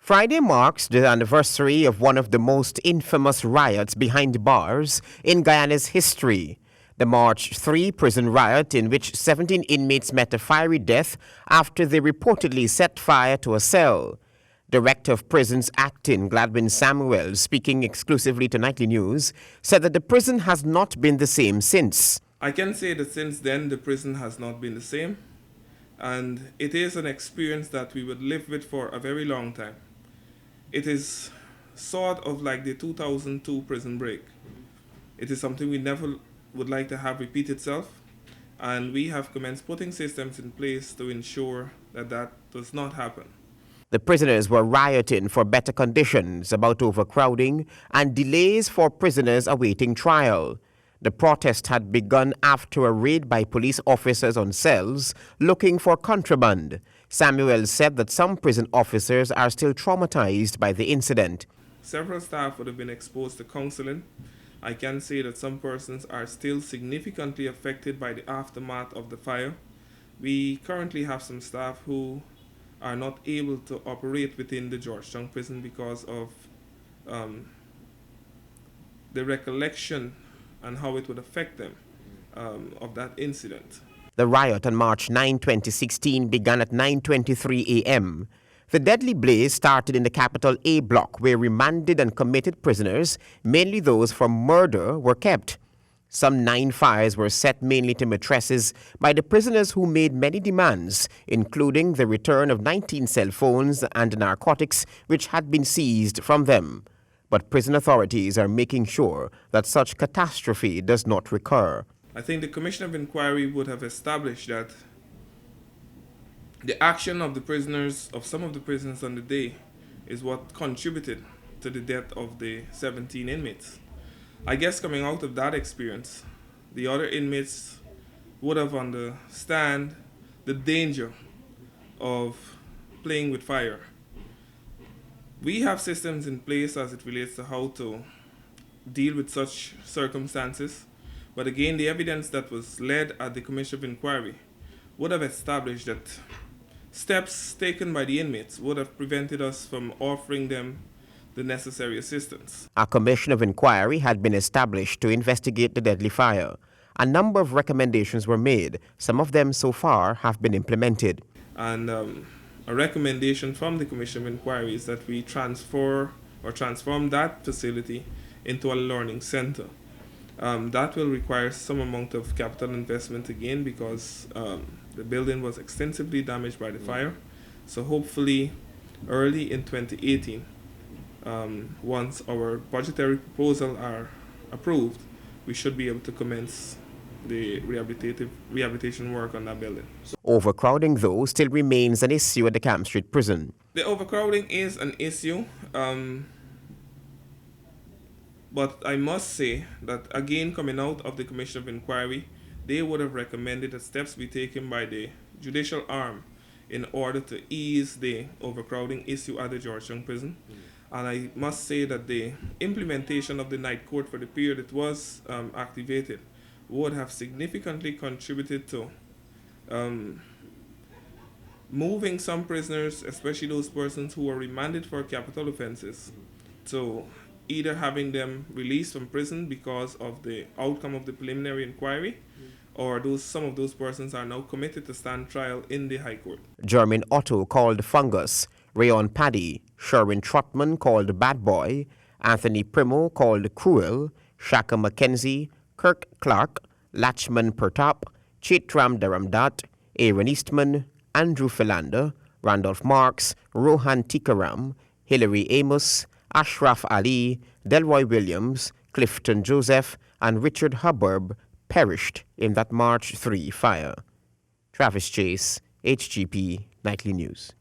Friday marks the anniversary of one of the most infamous riots behind bars in Guyana's history, the March 3 prison riot in which 17 inmates met a fiery death after they reportedly set fire to a cell. Director of Prisons Gladwin Samuels, speaking exclusively to Nightly News, said that the prison has not been the same since. I can say that since then the prison has not been the same, and it is an experience that we would live with for a very long time. It is sort of like the 2002 prison break. It is something we never would like to have repeat itself, and we have commenced putting systems in place to ensure that that does not happen. The prisoners were rioting for better conditions, about overcrowding, and delays for prisoners awaiting trial. The protest had begun after a raid by police officers on cells looking for contraband. Samuel said that some prison officers are still traumatized by the incident. Several staff would have been exposed to counseling. I can say that some persons are still significantly affected by the aftermath of the fire. We currently have some staff who are not able to operate within the Georgetown prison because of the recollection and how it would affect them of that incident. The riot on March 9, 2016 began at 9:23 a.m. The deadly blaze started in the Capital A block, where remanded and committed prisoners, mainly those for murder, were kept. Some 9 fires were set mainly to mattresses by the prisoners who made many demands, including the return of 19 cell phones and narcotics which had been seized from them. But prison authorities are making sure that such catastrophe does not recur. I think the Commission of Inquiry would have established that the action of the prisoners, of some of the prisoners on the day, is what contributed to the death of the 17 inmates. I guess coming out of that experience, the other inmates would have understand the danger of playing with fire. We have systems in place as it relates to how to deal with such circumstances. But again, the evidence that was led at the Commission of Inquiry would have established that steps taken by the inmates would have prevented us from offering them the necessary assistance. A Commission of Inquiry had been established to investigate the deadly fire. A number of recommendations were made. Some of them so far have been implemented. And a recommendation from the Commission of Inquiry is that we transform that facility into a learning center. That will require some amount of capital investment again because the building was extensively damaged by the fire. So hopefully early in 2018, once our budgetary proposal are approved, we should be able to commence the rehabilitation work on that building. Overcrowding, though, still remains an issue at the Camp Street prison. The overcrowding is an issue. But I must say that, again, coming out of the Commission of Inquiry, they would have recommended that steps be taken by the judicial arm in order to ease the overcrowding issue at the Georgetown prison. And I must say that the implementation of the night court for the period it was activated would have significantly contributed to moving some prisoners, especially those persons who were remanded for capital offenses, to either having them released from prison because of the outcome of the preliminary inquiry, or some of those persons are now committed to stand trial in the High Court. Jermaine Otto called Fungus, Rayon Paddy, Sherwin Trotman called Bad Boy, Anthony Primo called Cruel, Shaka Mackenzie, Kirk Clark, Lachman Pertap, Chitram Dharamdat, Aaron Eastman, Andrew Philander, Randolph Marks, Rohan Tikaram, Hilary Amos, Ashraf Ali, Delroy Williams, Clifton Joseph, and Richard Hubbard perished in that March 3 fire. Travis Chase, HGP Nightly News.